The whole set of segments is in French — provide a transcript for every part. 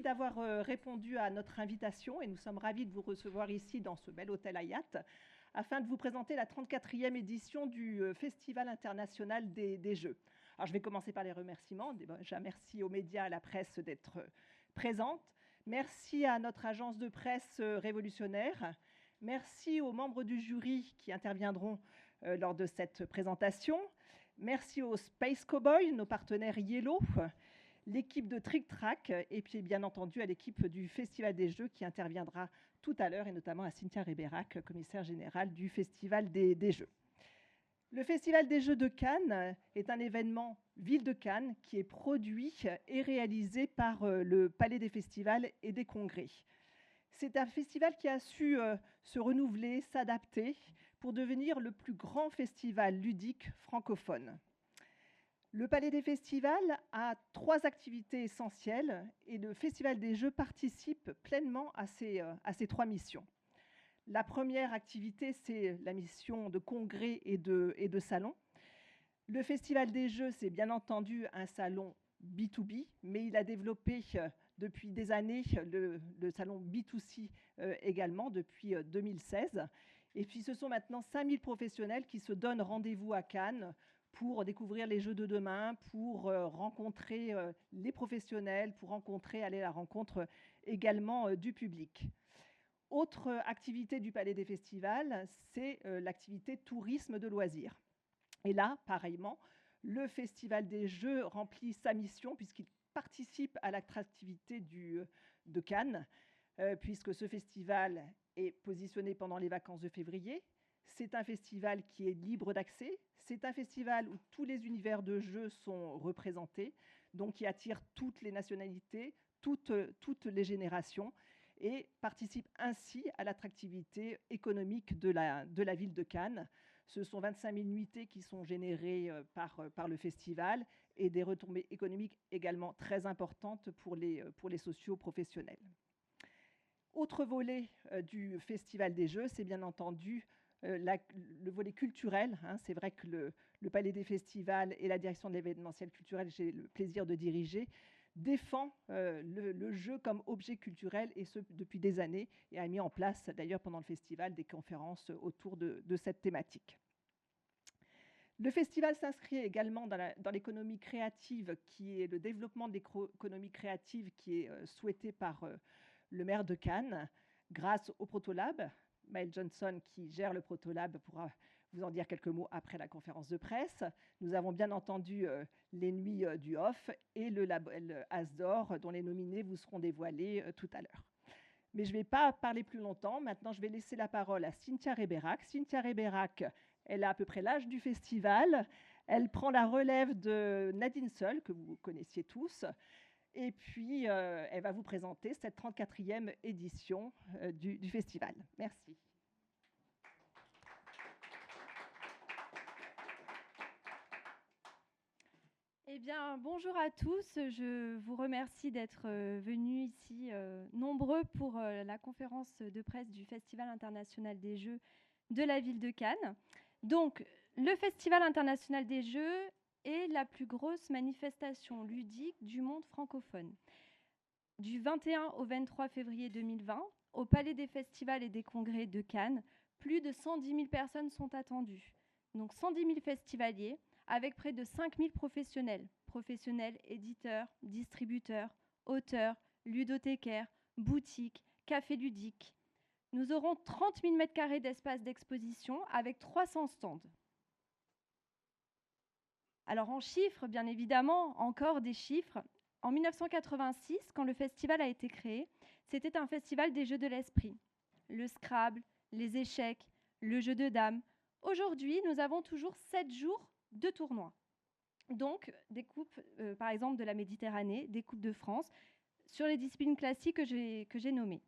d'avoir répondu à notre invitation et nous sommes ravis de vous recevoir ici dans ce bel hôtel Hayat afin de vous présenter la 34e édition du Festival international des Jeux. Alors je vais commencer par les remerciements. Déjà, merci aux médias, à la presse d'être présente. Merci à notre agence de presse révolutionnaire. Merci aux membres du jury qui interviendront lors de cette présentation. Merci aux Space Cowboys, nos partenaires Yellow, l'équipe de Trick Track et puis bien entendu à l'équipe du Festival des Jeux qui interviendra tout à l'heure et notamment à Cynthia Ribérac, commissaire générale du Festival des Jeux. Le Festival des Jeux de Cannes est un événement Ville de Cannes qui est produit et réalisé par le Palais des Festivals et des Congrès. C'est un festival qui a su se renouveler, s'adapter pour devenir le plus grand festival ludique francophone. Le Palais des Festivals a 3 activités essentielles et le Festival des Jeux participe pleinement à ces 3 missions. La première activité, c'est la mission de congrès et de salon. Le Festival des Jeux, c'est bien entendu un salon B2B, mais il a développé depuis des années le salon B2C également depuis 2016. Et puis ce sont maintenant 5000 professionnels qui se donnent rendez-vous à Cannes pour découvrir les Jeux de demain, pour rencontrer les professionnels, pour aller à la rencontre également du public. Autre activité du Palais des Festivals, c'est l'activité tourisme de loisirs. Et là, pareillement, le Festival des Jeux remplit sa mission puisqu'il participe à l'attractivité de Cannes, puisque ce festival est positionné pendant les vacances de février. C'est un festival qui est libre d'accès. C'est un festival où tous les univers de jeux sont représentés, donc qui attire toutes les nationalités, toutes les générations, et participe ainsi à l'attractivité économique de la ville de Cannes. Ce sont 25 000 nuitées qui sont générées par le festival et des retombées économiques également très importantes pour les socio-professionnels. Autre volet du Festival des Jeux, c'est bien entendu le volet culturel. C'est vrai que le Palais des Festivals et la direction de l'événementiel culturel, j'ai le plaisir de diriger, défend le jeu comme objet culturel, et ce depuis des années, et a mis en place d'ailleurs pendant le festival des conférences autour de cette thématique. Le festival s'inscrit également dans l'économie créative, qui est le développement de l'économie créative qui est souhaité par le maire de Cannes, grâce au Protolab. Maëlle Johnson, qui gère le Protolab, pourra vous en dire quelques mots après la conférence de presse. Nous avons bien entendu les nuits du off et le label Asdor, dont les nominés vous seront dévoilés tout à l'heure. Mais je ne vais pas parler plus longtemps. Maintenant, je vais laisser la parole à Cynthia Ribérac. Cynthia Ribérac, elle a à peu près l'âge du festival. Elle prend la relève de Nadine Seul, que vous connaissiez tous. Et puis, elle va vous présenter cette 34e édition du festival. Merci. Eh bien, bonjour à tous. Je vous remercie d'être venus ici nombreux pour la conférence de presse du Festival international des Jeux de la ville de Cannes. Donc, le Festival international des Jeux est la plus grosse manifestation ludique du monde francophone. Du 21 au 23 février 2020, au Palais des Festivals et des Congrès de Cannes, plus de 110 000 personnes sont attendues. Donc 110 000 festivaliers, avec près de 5 000 professionnels, éditeurs, distributeurs, auteurs, ludothécaires, boutiques, cafés ludiques. Nous aurons 30 000 m² d'espace d'exposition avec 300 stands. Alors en chiffres, bien évidemment, encore des chiffres. En 1986, quand le festival a été créé, c'était un festival des jeux de l'esprit. Le Scrabble, les échecs, le jeu de dames. Aujourd'hui, nous avons toujours 7 jours de tournois. Donc, des coupes, par exemple, de la Méditerranée, des coupes de France, sur les disciplines classiques que j'ai nommées.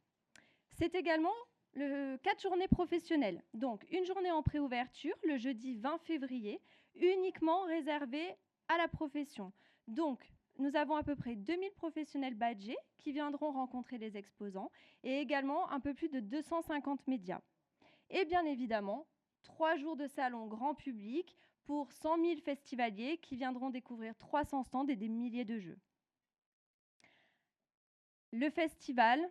C'est également 4 journées professionnelles. Donc, une journée en préouverture, le jeudi 20 février, uniquement réservée à la profession. Donc, nous avons à peu près 2000 professionnels badgés qui viendront rencontrer les exposants et également un peu plus de 250 médias. Et bien évidemment, 3 jours de salon grand public pour 100 000 festivaliers qui viendront découvrir 300 stands et des milliers de jeux. Le festival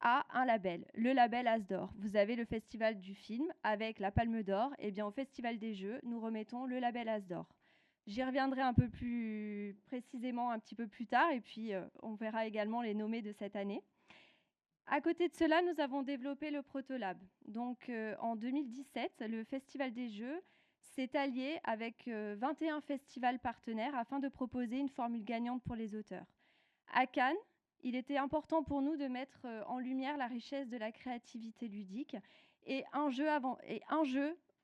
a un label, le label As d'Or. Vous avez le festival du film avec la Palme d'Or. Et bien au Festival des Jeux, nous remettons le label As d'Or. J'y reviendrai un peu plus précisément un petit peu plus tard et puis on verra également les nommés de cette année. À côté de cela, nous avons développé le Protolab. Donc en 2017, le Festival des Jeux s'est allié avec 21 festivals partenaires afin de proposer une formule gagnante pour les auteurs. À Cannes, il était important pour nous de mettre en lumière la richesse de la créativité ludique et un jeu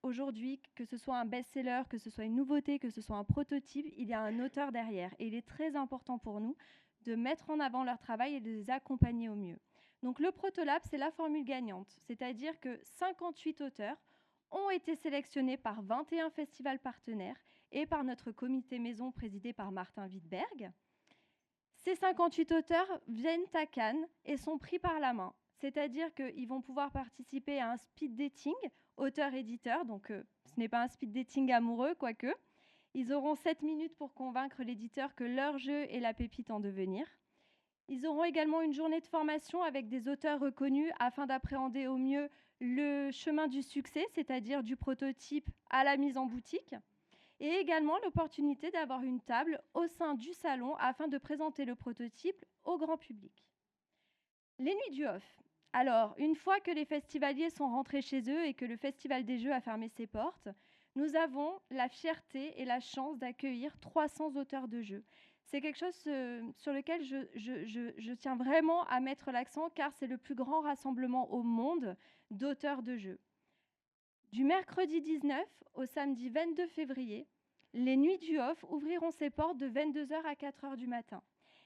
aujourd'hui, que ce soit un best-seller, que ce soit une nouveauté, que ce soit un prototype, il y a un auteur derrière. Et il est très important pour nous de mettre en avant leur travail et de les accompagner au mieux. Donc le Protolab, c'est la formule gagnante, c'est-à-dire que 58 auteurs ont été sélectionnés par 21 festivals partenaires et par notre comité maison présidé par Martin Wittberg. Ces 58 auteurs viennent à Cannes et sont pris par la main, c'est-à-dire qu'ils vont pouvoir participer à un speed dating auteur-éditeur, donc ce n'est pas un speed dating amoureux, quoique. Ils auront 7 minutes pour convaincre l'éditeur que leur jeu est la pépite en devenir. Ils auront également une journée de formation avec des auteurs reconnus afin d'appréhender au mieux le chemin du succès, c'est-à-dire du prototype à la mise en boutique. Et également l'opportunité d'avoir une table au sein du salon afin de présenter le prototype au grand public. Les nuits du off. Alors, une fois que les festivaliers sont rentrés chez eux et que le Festival des Jeux a fermé ses portes, nous avons la fierté et la chance d'accueillir 300 auteurs de jeux. C'est quelque chose sur lequel je tiens vraiment à mettre l'accent car c'est le plus grand rassemblement au monde d'auteurs de jeux. Du mercredi 19 au samedi 22 février, les nuits du off ouvriront ses portes de 22h à 4h du matin.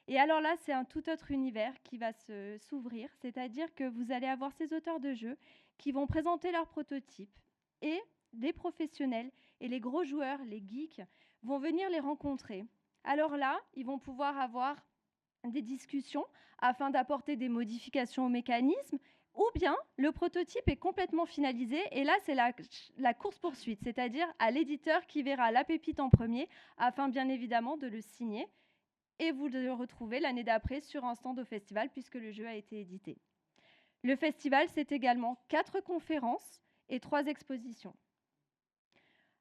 Et alors là, c'est un tout autre univers qui va s'ouvrir, c'est-à-dire que vous allez avoir ces auteurs de jeux qui vont présenter leurs prototypes et les professionnels et les gros joueurs, les geeks, vont venir les rencontrer. Alors là, ils vont pouvoir avoir des discussions afin d'apporter des modifications au mécanisme, ou bien le prototype est complètement finalisé et là c'est la course-poursuite, c'est-à-dire à l'éditeur qui verra la pépite en premier afin bien évidemment de le signer et vous le retrouvez l'année d'après sur un stand au festival puisque le jeu a été édité. Le festival, c'est également 4 conférences et 3 expositions.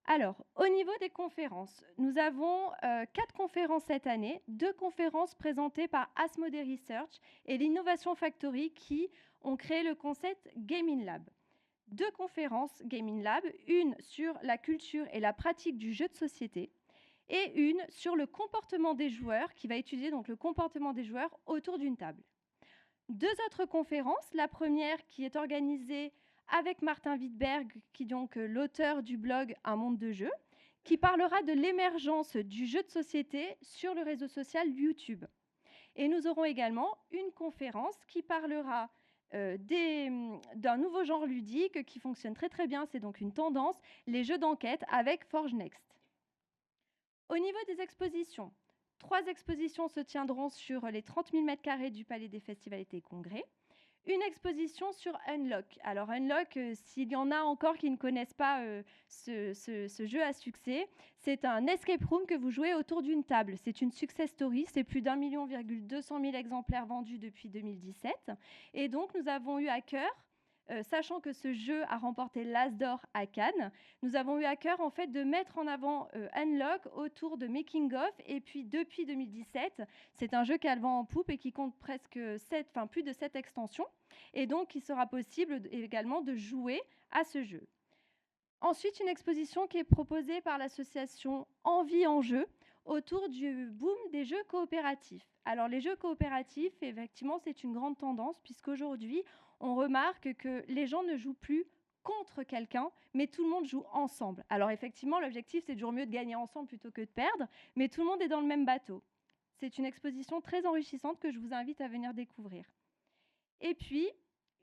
Alors, au niveau des conférences, nous avons 4 conférences cette année, 2 conférences présentées par Asmodee Research et l'Innovation Factory qui ont créé le concept Gaming Lab. 2 conférences Gaming Lab, une sur la culture et la pratique du jeu de société et une sur le comportement des joueurs qui va étudier donc le comportement des joueurs autour d'une table. 2 autres conférences, la première qui est organisée avec Martin Wittberg, qui est donc l'auteur du blog Un monde de jeux, qui parlera de l'émergence du jeu de société sur le réseau social YouTube. Et nous aurons également une conférence qui parlera d'un nouveau genre ludique qui fonctionne très très bien, c'est donc une tendance, les jeux d'enquête avec Forge Next. Au niveau des expositions, 3 expositions se tiendront sur les 30 000 m² du Palais des Festivalités et Congrès. Une exposition sur Unlock. Alors Unlock, s'il y en a encore qui ne connaissent pas ce jeu à succès, c'est un escape room que vous jouez autour d'une table. C'est une success story, c'est plus d'1,2 million exemplaires vendus depuis 2017. Et donc nous avons eu à cœur, sachant que ce jeu a remporté l'As d'Or à Cannes, nous avons eu à cœur en fait de mettre en avant Unlock autour de Making of. Et puis depuis 2017, c'est un jeu qui a le vent en poupe et qui compte plus de 7 extensions. Et donc il sera possible également de jouer à ce jeu. Ensuite, une exposition qui est proposée par l'association Envie en jeu autour du boom des jeux coopératifs. Alors les jeux coopératifs, effectivement, c'est une grande tendance puisqu'aujourd'hui, on remarque que les gens ne jouent plus contre quelqu'un, mais tout le monde joue ensemble. Alors effectivement, l'objectif, c'est toujours mieux de gagner ensemble plutôt que de perdre, mais tout le monde est dans le même bateau. C'est une exposition très enrichissante que je vous invite à venir découvrir. Et puis,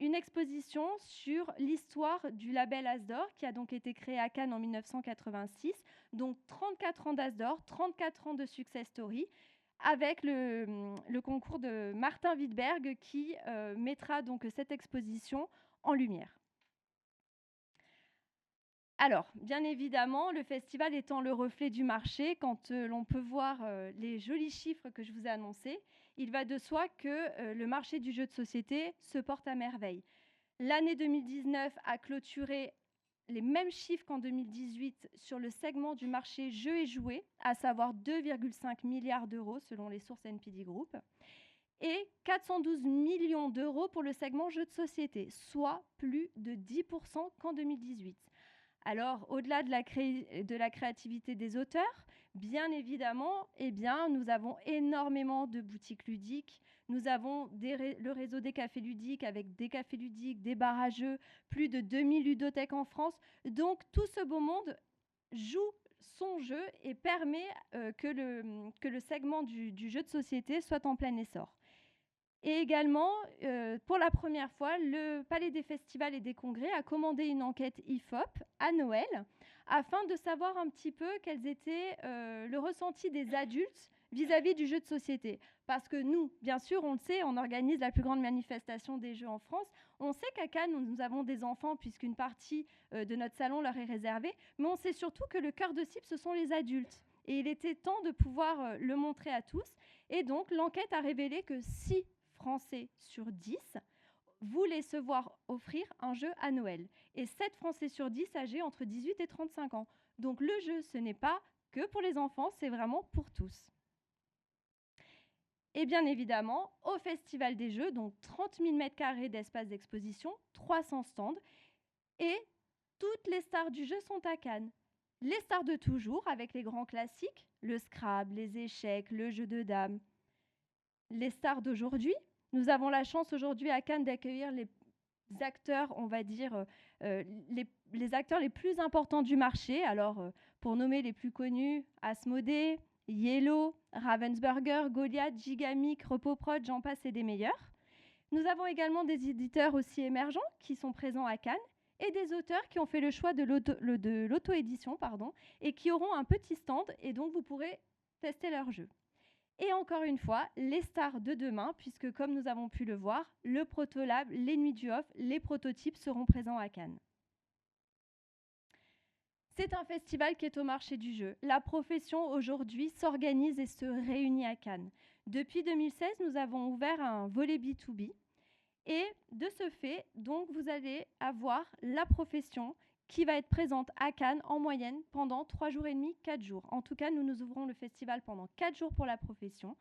une exposition sur l'histoire du label As d'Or, qui a donc été créé à Cannes en 1986, donc 34 ans d'As d'Or, 34 ans de success story, avec le concours de Martin Wittberg qui mettra donc cette exposition en lumière. Alors, bien évidemment, le festival étant le reflet du marché, quand l'on peut voir les jolis chiffres que je vous ai annoncés, il va de soi que le marché du jeu de société se porte à merveille. L'année 2019 a clôturé les mêmes chiffres qu'en 2018 sur le segment du marché jeux et jouets, à savoir 2,5 milliards d'euros selon les sources NPD Group, et 412 millions d'euros pour le segment jeux de société, soit plus de 10% qu'en 2018. Alors, au-delà de la créativité des auteurs, bien évidemment, nous avons énormément de boutiques ludiques. Nous avons le réseau des cafés ludiques avec des cafés ludiques, des bars à jeux, plus de 2000 ludothèques en France. Donc, tout ce beau monde joue son jeu et permet que le segment du jeu de société soit en plein essor. Et également, pour la première fois, le Palais des Festivals et des Congrès a commandé une enquête IFOP à Noël afin de savoir un petit peu quels étaient le ressenti des adultes vis-à-vis du jeu de société. Parce que nous, bien sûr, on le sait, on organise la plus grande manifestation des jeux en France. On sait qu'à Cannes, nous avons des enfants puisqu'une partie de notre salon leur est réservée. Mais on sait surtout que le cœur de cible, ce sont les adultes. Et il était temps de pouvoir le montrer à tous. Et donc, l'enquête a révélé que 6 Français sur 10 voulaient se voir offrir un jeu à Noël. Et 7 Français sur 10 âgés entre 18 et 35 ans. Donc le jeu, ce n'est pas que pour les enfants, c'est vraiment pour tous. Et bien évidemment, au Festival des Jeux, donc 30 000 m² d'espace d'exposition, 300 stands, et toutes les stars du jeu sont à Cannes. Les stars de toujours, avec les grands classiques, le Scrabble, les échecs, le jeu de dames. Les stars d'aujourd'hui, nous avons la chance aujourd'hui à Cannes d'accueillir les acteurs, on va dire, les acteurs les plus importants du marché. Alors, pour nommer les plus connus, Asmodée, Yellow, Ravensburger, Goliath, Gigamic, Repoprod, j'en passe et des meilleurs. Nous avons également des éditeurs aussi émergents qui sont présents à Cannes et des auteurs qui ont fait le choix de l'auto-édition et qui auront un petit stand et donc vous pourrez tester leur jeu. Et encore une fois, les stars de demain, puisque comme nous avons pu le voir, le Protolab, les Nuits du Off, les prototypes seront présents à Cannes. C'est un festival qui est au marché du jeu. La profession aujourd'hui s'organise et se réunit à Cannes. Depuis 2016, nous avons ouvert un volet B2B. Et de ce fait, donc, vous allez avoir la profession qui va être présente à Cannes en moyenne pendant 3 jours et demi, 4 jours. En tout cas, nous ouvrons le festival pendant 4 jours pour la profession,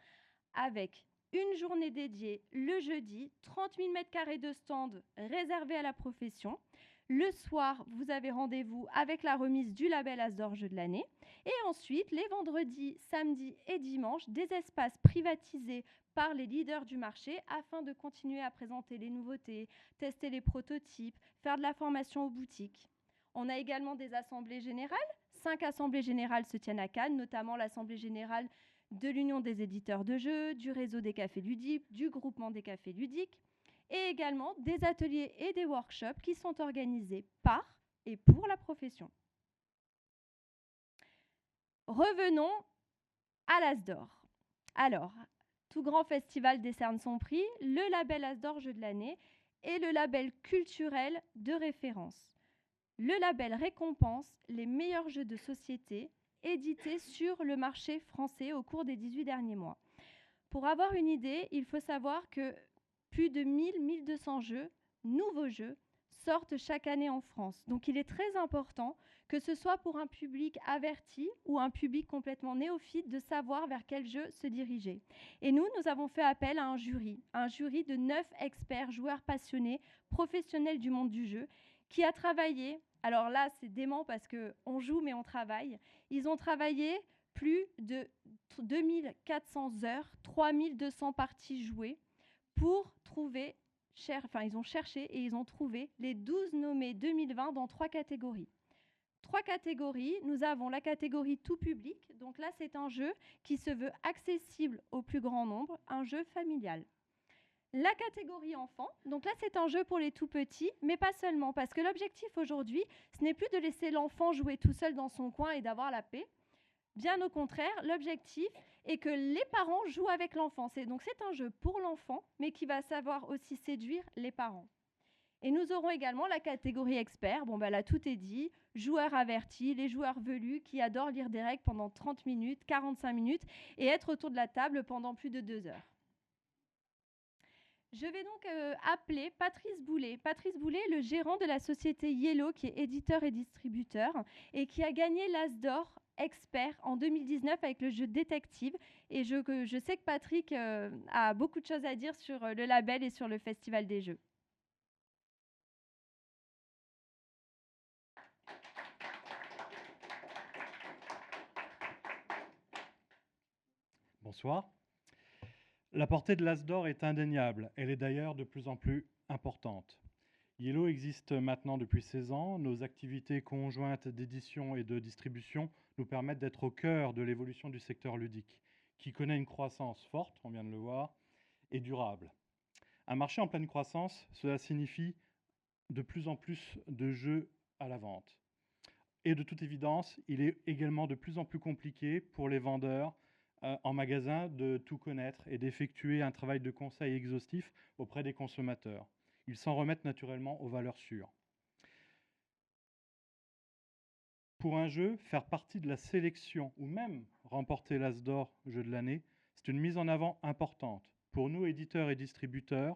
avec une journée dédiée le jeudi, 30 000 m² de stands réservés à la profession. Le soir, vous avez rendez-vous avec la remise du label As d'Or Jeu de l'année. Et ensuite, les vendredis, samedis et dimanches, des espaces privatisés par les leaders du marché afin de continuer à présenter les nouveautés, tester les prototypes, faire de la formation aux boutiques. On a également des assemblées générales. 5 assemblées générales se tiennent à Cannes, notamment l'assemblée générale de l'Union des éditeurs de jeux, du réseau des cafés ludiques, du groupement des cafés ludiques, et également des ateliers et des workshops qui sont organisés par et pour la profession. Revenons à l'As d'Or. Alors, tout grand festival décerne son prix, le label As d'Or Jeu de l'année est le label culturel de référence. Le label récompense les meilleurs jeux de société édités sur le marché français au cours des 18 derniers mois. Pour avoir une idée, il faut savoir que plus de 1200 jeux, nouveaux jeux, sortent chaque année en France. Donc il est très important que ce soit pour un public averti ou un public complètement néophyte de savoir vers quel jeu se diriger. Et nous avons fait appel à un jury de 9 experts, joueurs passionnés, professionnels du monde du jeu, qui a travaillé, alors là c'est dément parce qu'on joue mais on travaille, ils ont travaillé plus de 2400 heures, 3200 parties jouées pour trouver, ils ont cherché et ils ont trouvé les 12 nommés 2020 dans 3 catégories. 3 catégories, nous avons la catégorie tout public, donc là c'est un jeu qui se veut accessible au plus grand nombre, un jeu familial. La catégorie enfant, donc là c'est un jeu pour les tout petits, mais pas seulement, parce que l'objectif aujourd'hui, ce n'est plus de laisser l'enfant jouer tout seul dans son coin et d'avoir la paix. Bien au contraire, l'objectif est que les parents jouent avec l'enfant. Donc c'est un jeu pour l'enfant, mais qui va savoir aussi séduire les parents. Et nous aurons également la catégorie expert. Bon, là, tout est dit. Joueurs avertis, les joueurs velus qui adorent lire des règles pendant 30 minutes, 45 minutes et être autour de la table pendant plus de 2 heures. Je vais donc appeler Patrice Boulet. Patrice Boulet est le gérant de la société Yellow, qui est éditeur et distributeur, et qui a gagné l'As d'or expert en 2019 avec le jeu Détective. Et je sais que Patrick a beaucoup de choses à dire sur le label et sur le Festival des Jeux. Bonsoir. La portée de l'As d'or est indéniable. Elle est d'ailleurs de plus en plus importante. Yellow existe maintenant depuis 16 ans. Nos activités conjointes d'édition et de distribution nous permettent d'être au cœur de l'évolution du secteur ludique, qui connaît une croissance forte, on vient de le voir, et durable. Un marché en pleine croissance, cela signifie de plus en plus de jeux à la vente. Et de toute évidence, il est également de plus en plus compliqué pour les vendeurs en magasin de tout connaître et d'effectuer un travail de conseil exhaustif auprès des consommateurs. Ils s'en remettent naturellement aux valeurs sûres. Pour un jeu, faire partie de la sélection ou même remporter l'As d'or jeu de l'année, c'est une mise en avant importante. Pour nous, éditeurs et distributeurs,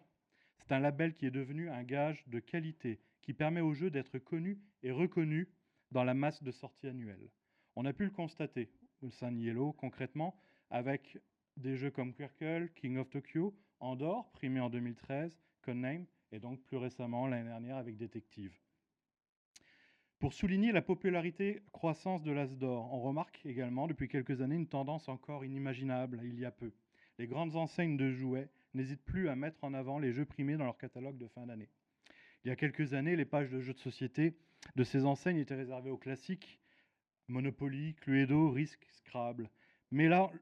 c'est un label qui est devenu un gage de qualité, qui permet au jeu d'être connu et reconnu dans la masse de sorties annuelles. On a pu le constater au sein de Yellow, concrètement, avec des jeux comme Quirkle, King of Tokyo, Andor, primé en 2013, Codename, et donc plus récemment, l'année dernière, avec Détective. Pour souligner la popularité croissance de l'As d'or, on remarque également depuis quelques années une tendance encore inimaginable il y a peu. Les grandes enseignes de jouets n'hésitent plus à mettre en avant les jeux primés dans leur catalogue de fin d'année. Il y a quelques années, les pages de jeux de société de ces enseignes étaient réservées aux classiques, Monopoly, Cluedo, Risk, Scrabble. Mais là,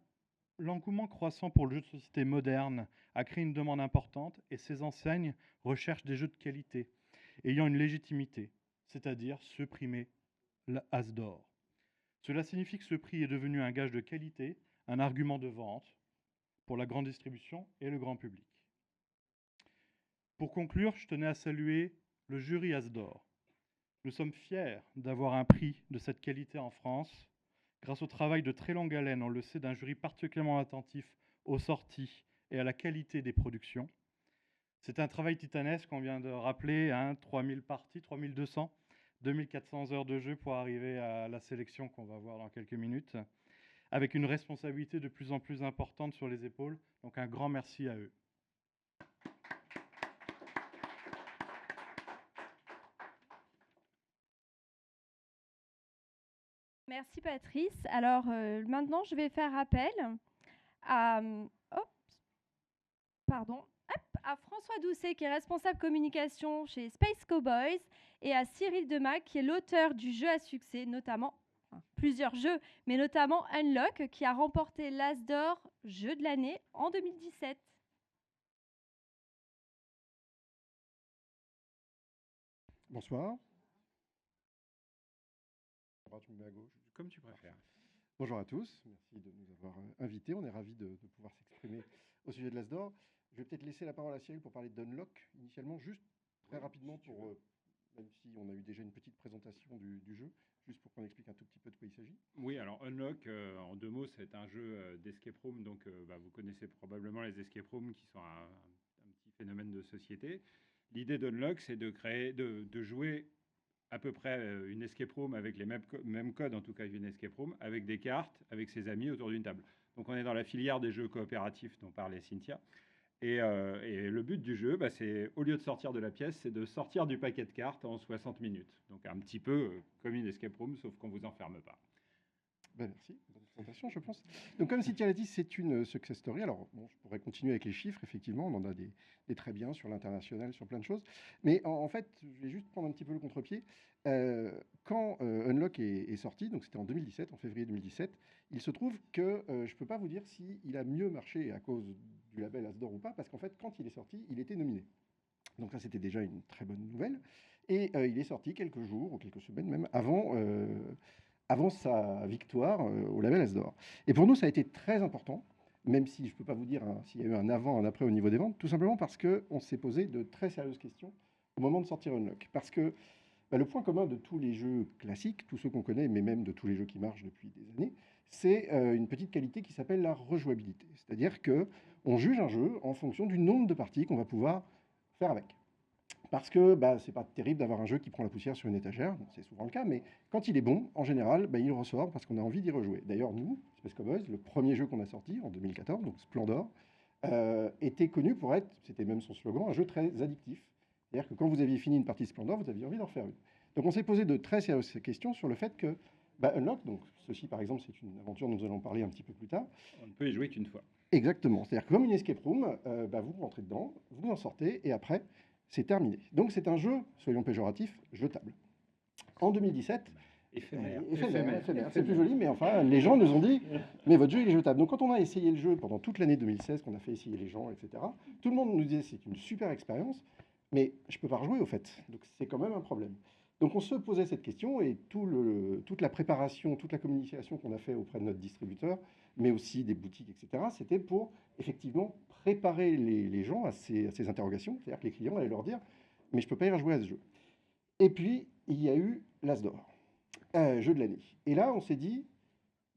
l'engouement croissant pour le jeu de société moderne a créé une demande importante et ces enseignes recherchent des jeux de qualité, ayant une légitimité, c'est-à-dire ceux primés l'As d'or. Cela signifie que ce prix est devenu un gage de qualité, un argument de vente pour la grande distribution et le grand public. Pour conclure, je tenais à saluer le jury As d'or. Nous sommes fiers d'avoir un prix de cette qualité en France, grâce au travail de très longue haleine, on le sait, d'un jury particulièrement attentif aux sorties et à la qualité des productions. C'est un travail titanesque, on vient de rappeler, 3000 parties, 3200, 2400 heures de jeu pour arriver à la sélection qu'on va voir dans quelques minutes, avec une responsabilité de plus en plus importante sur les épaules. Donc un grand merci à eux. Merci Patrice. Alors maintenant, je vais faire appel à, à François Doucet, qui est responsable communication chez Space Cowboys, et à Cyril Demac, qui est l'auteur du jeu à succès, notamment plusieurs jeux, mais notamment Unlock, qui a remporté l'As d'or jeu de l'année en 2017. Bonsoir. Tu me mets à gauche, comme tu préfères. Bonjour à tous, merci de nous avoir invités. On est ravis de pouvoir s'exprimer au sujet de l'As d'or. Je vais peut-être laisser la parole à Cyril pour parler d'Unlock initialement, juste très rapidement, même si on a eu déjà une petite présentation du jeu, juste pour qu'on explique un tout petit peu de quoi il s'agit. Oui, alors Unlock, en deux mots, c'est un jeu d'escape room. Donc, vous connaissez probablement les escape rooms qui sont un petit phénomène de société. L'idée d'Unlock, c'est de jouer à peu près une escape room avec les mêmes codes, en tout cas une escape room, avec des cartes, avec ses amis autour d'une table. Donc on est dans la filière des jeux coopératifs dont parlait Cynthia. Et le but du jeu, c'est, au lieu de sortir de la pièce, c'est de sortir du paquet de cartes en 60 minutes. Donc un petit peu comme une escape room, sauf qu'on ne vous enferme pas. Merci, bonne présentation, je pense. Donc, comme Cynthia l'a dit, c'est une success story. Alors, bon, je pourrais continuer avec les chiffres, effectivement, on en a des très bien sur l'international, sur plein de choses. Mais en fait, je vais juste prendre un petit peu le contre-pied. Quand Unlock est sorti, donc c'était en 2017, en février 2017, il se trouve que je ne peux pas vous dire s'il a mieux marché à cause du label As d'or ou pas, parce qu'en fait, quand il est sorti, il était nominé. Donc ça, c'était déjà une très bonne nouvelle. Et il est sorti quelques jours, ou quelques semaines même, avant sa victoire au label As d'or. Et pour nous, ça a été très important, même si je ne peux pas vous dire s'il y a eu un avant, un après au niveau des ventes, tout simplement parce qu'on s'est posé de très sérieuses questions au moment de sortir Unlock. Parce que le point commun de tous les jeux classiques, tous ceux qu'on connaît, mais même de tous les jeux qui marchent depuis des années, c'est une petite qualité qui s'appelle la rejouabilité. C'est-à-dire que On juge un jeu en fonction du nombre de parties qu'on va pouvoir faire avec. Parce que c'est pas terrible d'avoir un jeu qui prend la poussière sur une étagère, bon, c'est souvent le cas, mais quand il est bon, en général, il ressort parce qu'on a envie d'y rejouer. D'ailleurs, nous, Space Cowboys, le premier jeu qu'on a sorti en 2014, donc Splendor, était connu pour être, c'était même son slogan, un jeu très addictif. C'est-à-dire que quand vous aviez fini une partie Splendor, vous aviez envie d'en refaire une. Donc on s'est posé de très sérieuses questions sur le fait que Unlock, donc ceci par exemple, c'est une aventure dont nous allons parler un petit peu plus tard. On ne peut y jouer qu'une fois. Exactement. C'est-à-dire que comme une escape room, vous rentrez dedans, vous en sortez, et après, c'est terminé. Donc c'est un jeu, soyons péjoratifs, jetable. En 2017, éphémère. C'est plus joli, mais enfin, les gens nous ont dit, mais votre jeu, il est jetable. Donc quand on a essayé le jeu pendant toute l'année 2016, qu'on a fait essayer les gens, etc., tout le monde nous disait, c'est une super expérience, mais je ne peux pas rejouer, au fait. Donc c'est quand même un problème. Donc on se posait cette question, et toute la préparation, toute la communication qu'on a fait auprès de notre distributeur, mais aussi des boutiques, etc., c'était pour effectivement préparer les gens à ces interrogations. C'est-à-dire que les clients allaient leur dire, mais je ne peux pas y rejouer à ce jeu. Et puis, il y a eu l'As d'or, jeu de l'année. Et là, on s'est dit,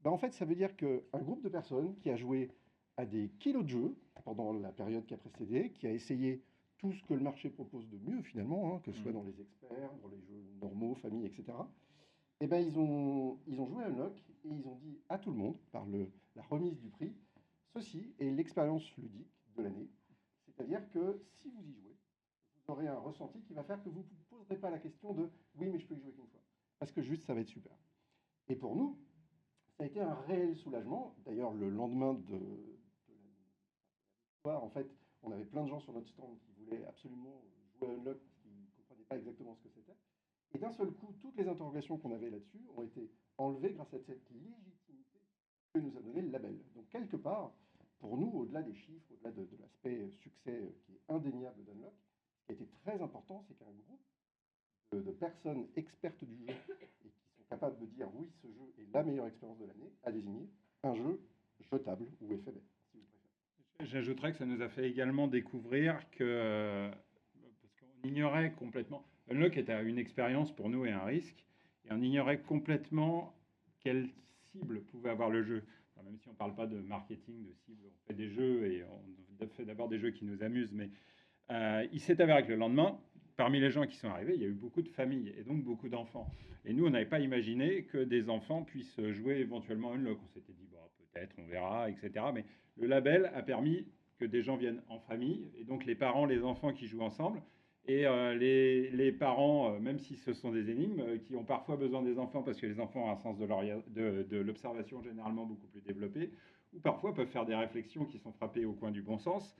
en fait, ça veut dire qu'un groupe de personnes qui a joué à des kilos de jeux pendant la période qui a précédé, qui a essayé tout ce que le marché propose de mieux, finalement, que ce soit dans les experts, dans les jeux normaux, famille, etc., ils ont joué à Unlock et ils ont dit à tout le monde, par la remise du prix, ceci est l'expérience ludique de l'année. C'est-à-dire que si vous y jouez, vous aurez un ressenti qui va faire que vous ne vous poserez pas la question de « oui, mais je peux y jouer qu'une fois ». Parce que juste, ça va être super. Et pour nous, ça a été un réel soulagement. D'ailleurs, le lendemain de la en fait, on avait plein de gens sur notre stand qui voulaient absolument jouer à Unlock, qui ne comprenaient pas exactement ce que c'était. Et d'un seul coup, toutes les interrogations qu'on avait là-dessus ont été enlevées grâce à cette légitimité que nous a donné le label. Donc, quelque part, pour nous, au-delà des chiffres, au-delà de l'aspect succès qui est indéniable d'Unlock, ce qui a été très important, c'est qu'un groupe de personnes expertes du jeu et qui sont capables de dire oui, ce jeu est la meilleure expérience de l'année, a désigné un jeu jetable ou éphémère, si vous préférez. J'ajouterais que ça nous a fait également découvrir que, parce qu'on ignorait complètement, Unlock était une expérience pour nous et un risque, et on ignorait complètement quelle cible pouvait avoir le jeu. Enfin, même si on ne parle pas de marketing, de cible, on fait des jeux et on fait d'abord des jeux qui nous amusent, mais il s'est avéré que le lendemain, parmi les gens qui sont arrivés, il y a eu beaucoup de familles et donc beaucoup d'enfants. Et nous, on n'avait pas imaginé que des enfants puissent jouer éventuellement à Unlock. On s'était dit, bon, peut-être, on verra, etc. Mais le label a permis que des gens viennent en famille, et donc les parents, les enfants qui jouent ensemble, et les parents, même si ce sont des énigmes, qui ont parfois besoin des enfants parce que les enfants ont un sens de l'observation généralement beaucoup plus développé, ou parfois peuvent faire des réflexions qui sont frappées au coin du bon sens,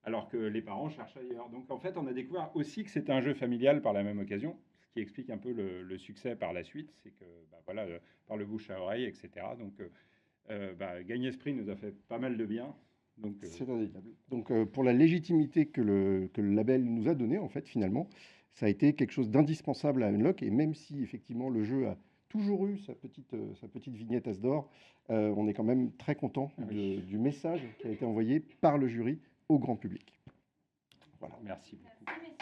alors que les parents cherchent ailleurs. Donc en fait, on a découvert aussi que c'était un jeu familial par la même occasion, ce qui explique un peu le succès par la suite, c'est que voilà, par le bouche à oreille, etc. Donc gagner ce prix nous a fait pas mal de bien. C'est indéniable. Donc pour la légitimité que le label nous a donnée, en fait, finalement, ça a été quelque chose d'indispensable à Unlock. Et même si, effectivement, le jeu a toujours eu sa petite vignette As d'or, on est quand même très content du message qui a été envoyé par le jury au grand public. Voilà, merci beaucoup. Merci, messieurs.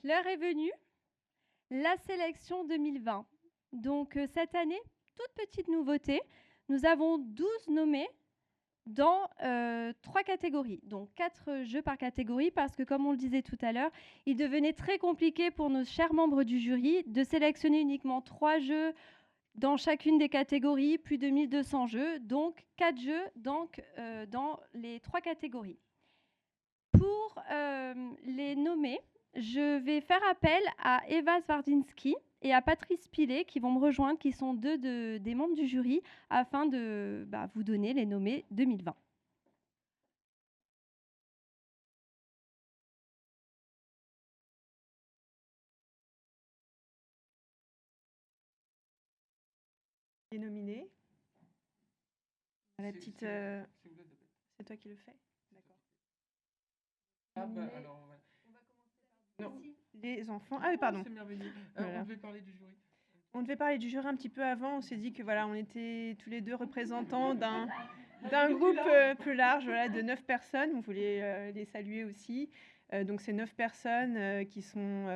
L'heure est venue, la sélection 2020. Donc cette année, toute petite nouveauté, nous avons 12 nommés dans 3 catégories, donc 4 jeux par catégorie, parce que comme on le disait tout à l'heure, il devenait très compliqué pour nos chers membres du jury de sélectionner uniquement 3 jeux dans chacune des catégories, plus de 1200 jeux, donc 4 jeux dans les 3 catégories. Pour les nommer, je vais faire appel à Eva Zwardzinski et à Patrice Pilet qui vont me rejoindre, qui sont deux des membres du jury, afin de vous donner les nommés 2020. Les nominés. La petite. C'est toi qui le fais. D'accord. Alors, on va commencer par les enfants. Ah oui, pardon. C'est merveilleux. Voilà. On devait parler du jury. On devait parler du jury un petit peu avant. On s'est dit que voilà, on était tous les deux représentants d'un groupe plus large, voilà, de 9 personnes. On voulait les saluer aussi. Donc c'est 9 personnes qui sont,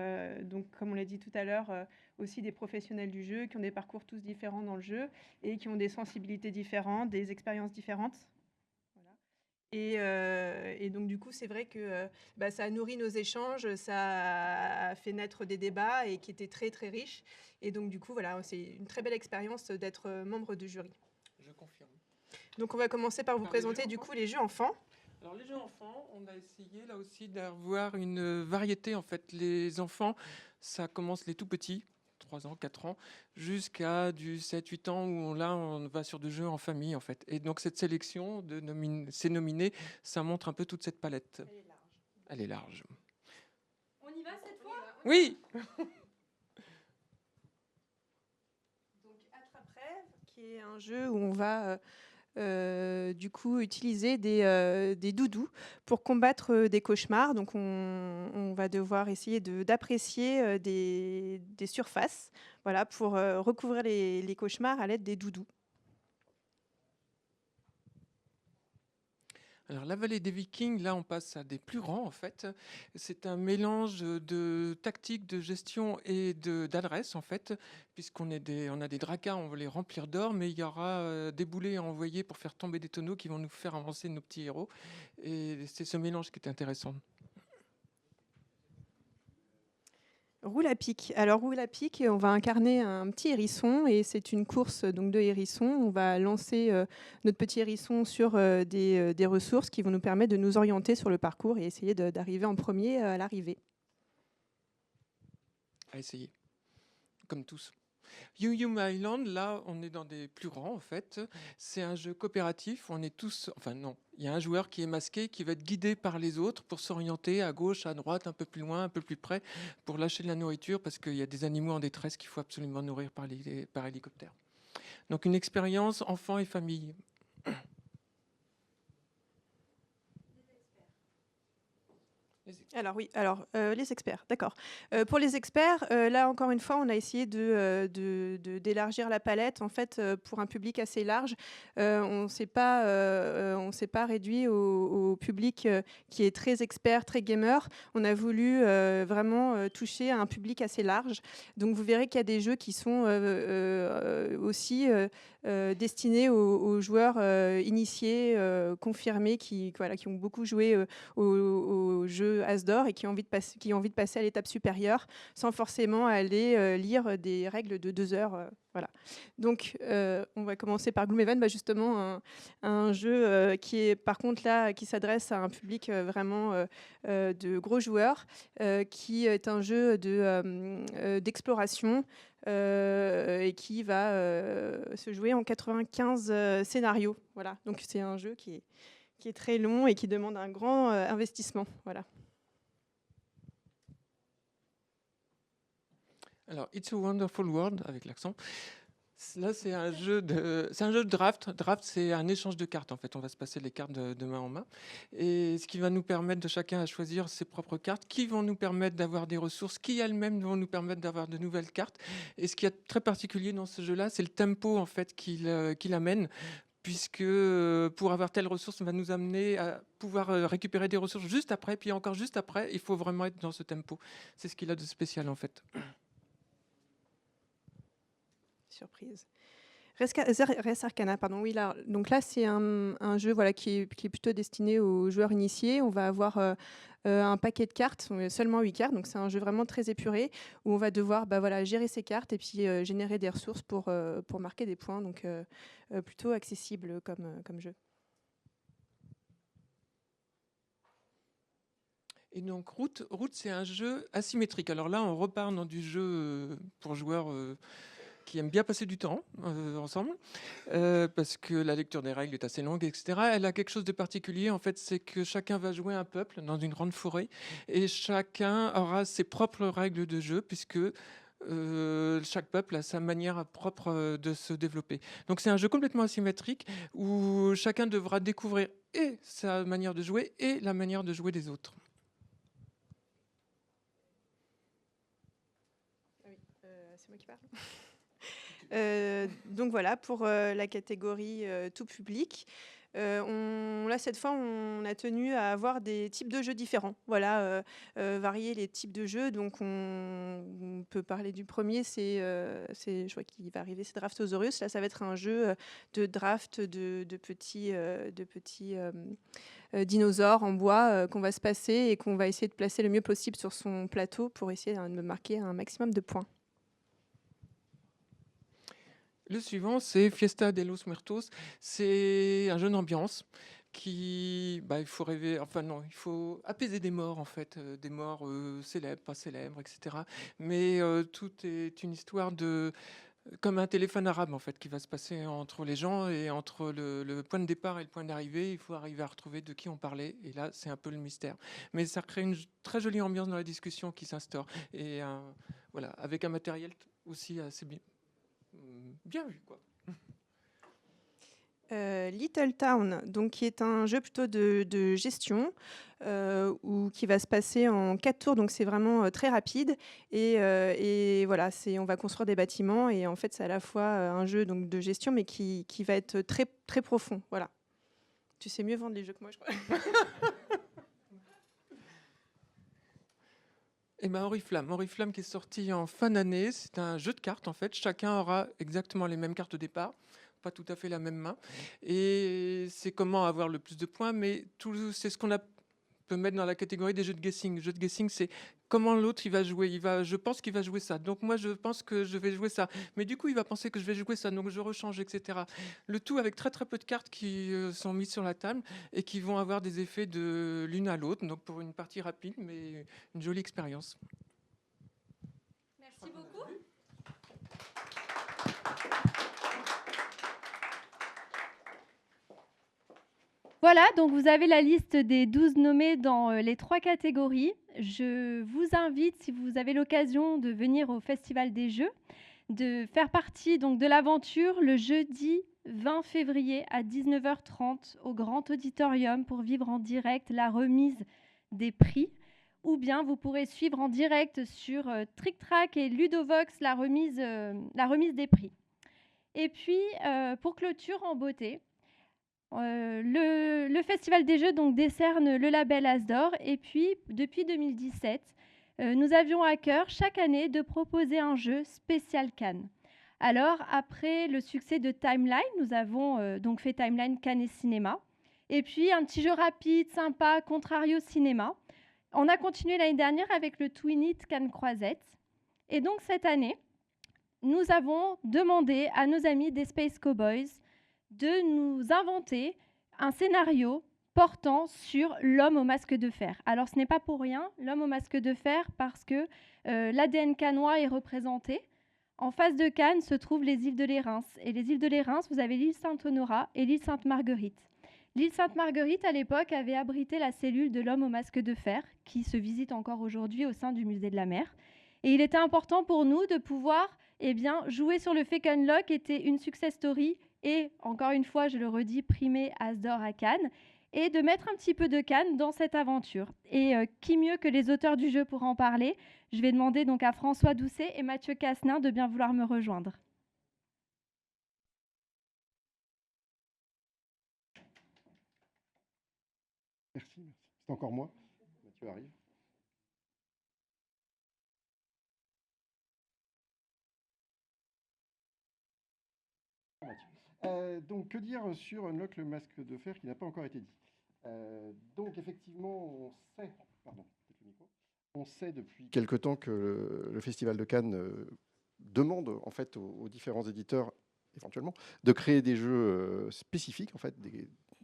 donc, comme on l'a dit tout à l'heure, aussi des professionnels du jeu, qui ont des parcours tous différents dans le jeu et qui ont des sensibilités différentes, des expériences différentes. Voilà. Et donc du coup, c'est vrai que ça a nourri nos échanges, ça a fait naître des débats et qui étaient très très riches. Et donc du coup, voilà, c'est une très belle expérience d'être membre du jury. Je confirme. Donc on va commencer par vous présenter du coup les jeux enfants. Alors les jeux enfants, on a essayé là aussi d'avoir une variété en fait. Les enfants, ça commence les tout petits, 3 ans, 4 ans, jusqu'à du 7-8 ans où on va sur des jeux en famille en fait. Et donc cette sélection ces nominés, ça montre un peu toute cette palette. Elle est large. Elle est large. On y va cette fois? Oui. Donc Attrape-Rêve, qui est un jeu où on va du coup utiliser des doudous pour combattre des cauchemars. Donc on va devoir essayer d'apprécier des surfaces, voilà, pour recouvrir les cauchemars à l'aide des doudous. Alors la vallée des Vikings, là on passe à des plus grands en fait. C'est un mélange de tactique, de gestion et d'adresse en fait, puisqu'on on a des dracars, on va les remplir d'or, mais il y aura des boulets à envoyer pour faire tomber des tonneaux qui vont nous faire avancer nos petits héros. Et c'est ce mélange qui est intéressant. Roule à pic. Alors roule à pic, on va incarner un petit hérisson et c'est une course donc de hérissons. On va lancer notre petit hérisson sur des ressources qui vont nous permettre de nous orienter sur le parcours et essayer d'arriver en premier à l'arrivée. À essayer, comme tous. You You My Island, là, on est dans des plus grands, en fait. C'est un jeu coopératif. On est tous... Enfin, non. Il y a un joueur qui est masqué, qui va être guidé par les autres pour s'orienter à gauche, à droite, un peu plus loin, un peu plus près, pour lâcher de la nourriture, parce qu'il y a des animaux en détresse qu'il faut absolument nourrir par hélicoptère. Donc, une expérience enfant et famille. Alors oui, les experts, d'accord. Pour les experts, là encore une fois, on a essayé d'élargir la palette en fait pour un public assez large. On s'est pas réduit au public qui est très expert, très gamer. On a voulu vraiment toucher à un public assez large. Donc vous verrez qu'il y a des jeux qui sont aussi destinés aux joueurs initiés, confirmés, qui ont beaucoup joué aux jeux Asdor et qui ont envie de passer à l'étape supérieure sans forcément aller lire des règles de 2 heures. Voilà. Donc, on va commencer par Gloomhaven, justement un jeu qui est par contre là, qui s'adresse à un public vraiment de gros joueurs, qui est un jeu d'exploration et qui va se jouer en 95 scénarios. Voilà. Donc, c'est un jeu qui est très long et qui demande un grand investissement. Voilà. Alors, It's a Wonderful World, avec l'accent. Là, c'est un jeu de draft. Draft, c'est un échange de cartes. En fait, on va se passer les cartes de main en main. Et ce qui va nous permettre de chacun à choisir ses propres cartes, qui vont nous permettre d'avoir des ressources, qui elles-mêmes vont nous permettre d'avoir de nouvelles cartes. Et ce qui est très particulier dans ce jeu-là, c'est le tempo en fait qu'il amène. Puisque pour avoir telle ressource, on va nous amener à pouvoir récupérer des ressources juste après, puis encore juste après, il faut vraiment être dans ce tempo. C'est ce qu'il a de spécial en fait. Surprise. Res Arcana, pardon. Oui, là, donc là, c'est un jeu voilà, qui est plutôt destiné aux joueurs initiés. On va avoir un paquet de cartes, seulement 8 cartes. Donc, c'est un jeu vraiment très épuré où on va devoir gérer ses cartes et puis générer des ressources pour marquer des points. Donc, plutôt accessible comme jeu. Et donc, Route, c'est un jeu asymétrique. Alors là, on repart dans du jeu pour joueurs qui aiment bien passer du temps ensemble, parce que la lecture des règles est assez longue, etc. Elle a quelque chose de particulier, en fait, c'est que chacun va jouer un peuple dans une grande forêt, et chacun aura ses propres règles de jeu, puisque chaque peuple a sa manière propre de se développer. Donc c'est un jeu complètement asymétrique, où chacun devra découvrir et sa manière de jouer, et la manière de jouer des autres. Oui, c'est moi qui parle. Donc voilà, pour la catégorie tout public. Là, cette fois, on a tenu à avoir des types de jeux différents. Voilà, varier les types de jeux. Donc, on peut parler du premier, je vois qu'il va arriver, c'est Draftosaurus. Là, ça va être un jeu de draft de petits dinosaures en bois qu'on va se passer et qu'on va essayer de placer le mieux possible sur son plateau pour essayer de marquer un maximum de points. Le suivant, c'est Fiesta de los Muertos. C'est un jeu d'ambiance il faut rêver, enfin non, il faut apaiser des morts en fait, des morts célèbres, pas célèbres, etc. Mais tout est une histoire comme un téléphone arabe en fait, qui va se passer entre les gens et entre le point de départ et le point d'arrivée. Il faut arriver à retrouver de qui on parlait. Et là, c'est un peu le mystère. Mais ça crée une très jolie ambiance dans la discussion qui s'instaure. Et voilà, avec un matériel aussi assez bien vu, quoi. Little Town, donc, qui est un jeu plutôt de gestion qui va se passer en 4 tours, donc c'est vraiment très rapide. Et voilà, on va construire des bâtiments et en fait, c'est à la fois un jeu donc, de gestion, mais qui va être très, très profond. Voilà. Tu sais mieux vendre les jeux que moi, je crois. Et Oriflamme qui est sorti en fin d'année, c'est un jeu de cartes en fait. Chacun aura exactement les mêmes cartes au départ, pas tout à fait la même main. Et c'est comment avoir le plus de points, mais c'est ce qu'on peut mettre dans la catégorie des jeux de guessing. Jeu de guessing, c'est comment l'autre il va jouer. Je pense qu'il va jouer ça, donc moi je pense que je vais jouer ça. Mais du coup il va penser que je vais jouer ça, donc je rechange, etc. Le tout avec très très peu de cartes qui sont mises sur la table et qui vont avoir des effets de l'une à l'autre. Donc pour une partie rapide, mais une jolie expérience. Merci beaucoup. Voilà, donc vous avez la liste des 12 nommés dans les 3 catégories. Je vous invite, si vous avez l'occasion de venir au Festival des Jeux, de faire partie donc, de l'aventure le jeudi 20 février à 19h30 au Grand Auditorium pour vivre en direct la remise des prix. Ou bien vous pourrez suivre en direct sur Trick Track et Ludovox la remise des prix. Et puis, pour clôture en beauté, le Festival des Jeux donc, décerne le label Asdor. Et puis, depuis 2017, nous avions à cœur chaque année de proposer un jeu spécial Cannes. Alors, après le succès de Timeline, nous avons donc fait Timeline Cannes et Cinéma. Et puis, un petit jeu rapide, sympa, Contrario Cinéma. On a continué l'année dernière avec le Twin It Cannes Croisette. Et donc, cette année, nous avons demandé à nos amis des Space Cowboys de nous inventer un scénario portant sur l'homme au masque de fer. Alors, ce n'est pas pour rien, l'homme au masque de fer, parce que l'ADN cannois est représenté. En face de Cannes se trouvent les îles de Lérins. Et les îles de Lérins, vous avez l'île Sainte-Honorat et l'île Sainte-Marguerite. L'île Sainte-Marguerite, à l'époque, avait abrité la cellule de l'homme au masque de fer, qui se visite encore aujourd'hui au sein du musée de la mer. Et il était important pour nous de pouvoir jouer sur le fait qu'Unlock était une success story et, encore une fois, je le redis, primé Asdor à Cannes, et de mettre un petit peu de Cannes dans cette aventure. Et qui mieux que les auteurs du jeu pour en parler? Je vais demander donc à François Doucet et Mathieu Cassenin de bien vouloir me rejoindre. Merci. C'est encore moi. Mathieu arrive. Donc, que dire sur Unlock le masque de fer qui n'a pas encore été dit? Donc, effectivement, on sait depuis quelque temps que le Festival de Cannes demande en fait aux différents éditeurs, éventuellement, de créer des jeux spécifiques, en fait,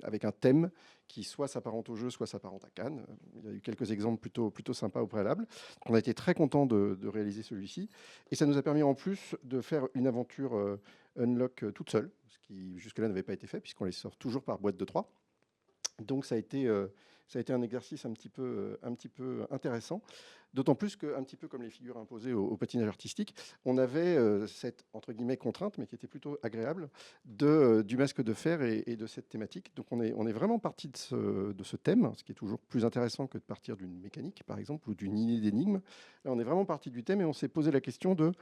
avec un thème qui soit s'apparente au jeu, soit s'apparente à Cannes. Il y a eu quelques exemples plutôt sympas au préalable. On a été très contents de réaliser celui-ci. Et ça nous a permis en plus de faire une aventure Unlock toute seule, ce qui jusque-là n'avait pas été fait, puisqu'on les sort toujours par boîte de 3. Donc ça a été un exercice un petit peu intéressant, d'autant plus qu'un petit peu comme les figures imposées au patinage artistique, on avait cette entre guillemets contrainte, mais qui était plutôt agréable, du masque de fer et de cette thématique. Donc on est vraiment parti de ce thème, ce qui est toujours plus intéressant que de partir d'une mécanique, par exemple, ou d'une idée d'énigme. Là, on est vraiment parti du thème et on s'est posé la question de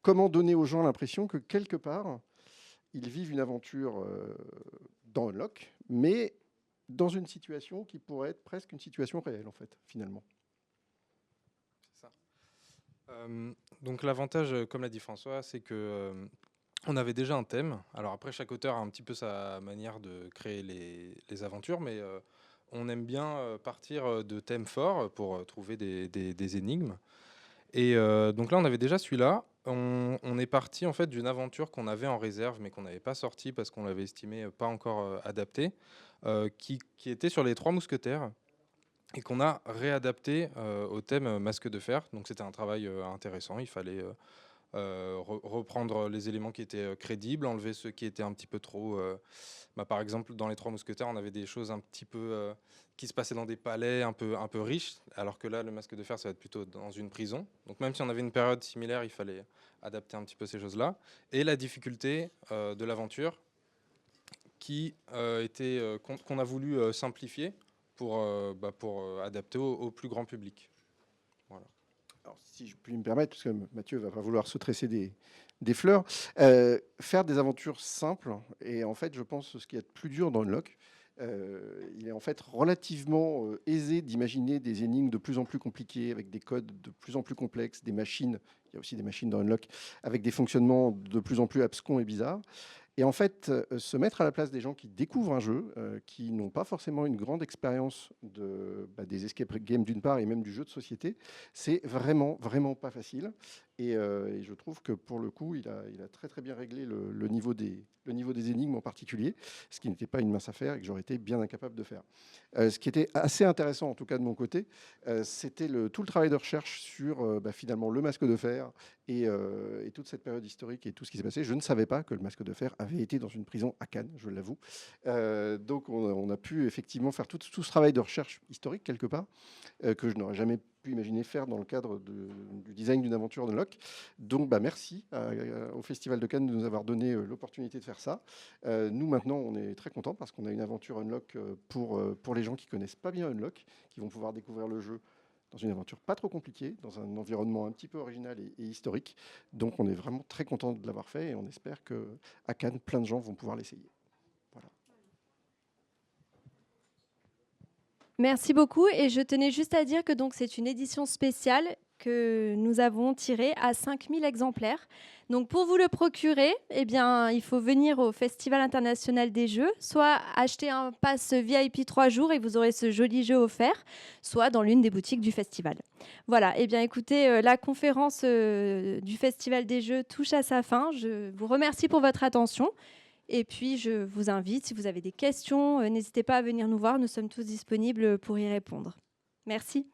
comment donner aux gens l'impression que quelque part, ils vivent une aventure dans Unlock, mais dans une situation qui pourrait être presque une situation réelle, en fait, finalement. C'est ça. Donc l'avantage, comme l'a dit François, c'est que on avait déjà un thème. Alors après, chaque auteur a un petit peu sa manière de créer les aventures, mais on aime bien partir de thèmes forts pour trouver des énigmes. Et donc là, on avait déjà celui-là. On est parti en fait d'une aventure qu'on avait en réserve, mais qu'on n'avait pas sortie parce qu'on l'avait estimé pas encore adaptée, qui était sur les 3 mousquetaires et qu'on a réadapté au thème Masque de fer. Donc c'était un travail intéressant. Il fallait reprendre les éléments qui étaient crédibles, enlever ceux qui étaient un petit peu trop... par exemple, dans les 3 mousquetaires, on avait des choses un petit peu qui se passaient dans des palais un peu riches, alors que là, le Masque de fer, ça va être plutôt dans une prison. Donc même si on avait une période similaire, il fallait adapter un petit peu ces choses-là. Et la difficulté de l'aventure qui qu'on a voulu simplifier pour adapter au plus grand public. Voilà. Alors, si je puis me permettre, parce que Mathieu va pas vouloir se tresser des fleurs, faire des aventures simples, et en fait, je pense ce qu'il y a de plus dur dans Unlock, il est en fait relativement aisé d'imaginer des énigmes de plus en plus compliquées, avec des codes de plus en plus complexes, des machines, il y a aussi des machines dans Unlock, avec des fonctionnements de plus en plus abscons et bizarres. Et en fait, se mettre à la place des gens qui découvrent un jeu, qui n'ont pas forcément une grande expérience des escape games d'une part et même du jeu de société, c'est vraiment, vraiment pas facile. Et je trouve que pour le coup, il a très très bien réglé le niveau des énigmes en particulier, ce qui n'était pas une mince affaire et que j'aurais été bien incapable de faire. Ce qui était assez intéressant, en tout cas de mon côté, c'était tout le travail de recherche sur finalement le Masque de fer et toute cette période historique et tout ce qui s'est passé. Je ne savais pas que le Masque de fer avait été dans une prison à Cannes, je l'avoue. Donc on a pu effectivement faire tout ce travail de recherche historique quelque part, que je n'aurais jamais pu imaginer faire dans le cadre du design d'une aventure de Unlock. Donc merci au Festival de Cannes de nous avoir donné l'opportunité de faire ça. Nous maintenant on est très contents parce qu'on a une aventure Unlock pour les gens qui connaissent pas bien Unlock, qui vont pouvoir découvrir le jeu dans une aventure pas trop compliquée, dans un environnement un petit peu original et historique. Donc on est vraiment très content de l'avoir fait et on espère qu'à Cannes, plein de gens vont pouvoir l'essayer. Voilà. Merci beaucoup. Et je tenais juste à dire que donc c'est une édition spéciale que nous avons tirée à 5000 exemplaires. Donc pour vous le procurer, eh bien, il faut venir au Festival international des jeux, soit acheter un pass VIP 3 jours et vous aurez ce joli jeu offert, soit dans l'une des boutiques du festival. Voilà, eh bien écoutez, la conférence du Festival des jeux touche à sa fin. Je vous remercie pour votre attention. Et puis, je vous invite, si vous avez des questions, n'hésitez pas à venir nous voir. Nous sommes tous disponibles pour y répondre. Merci.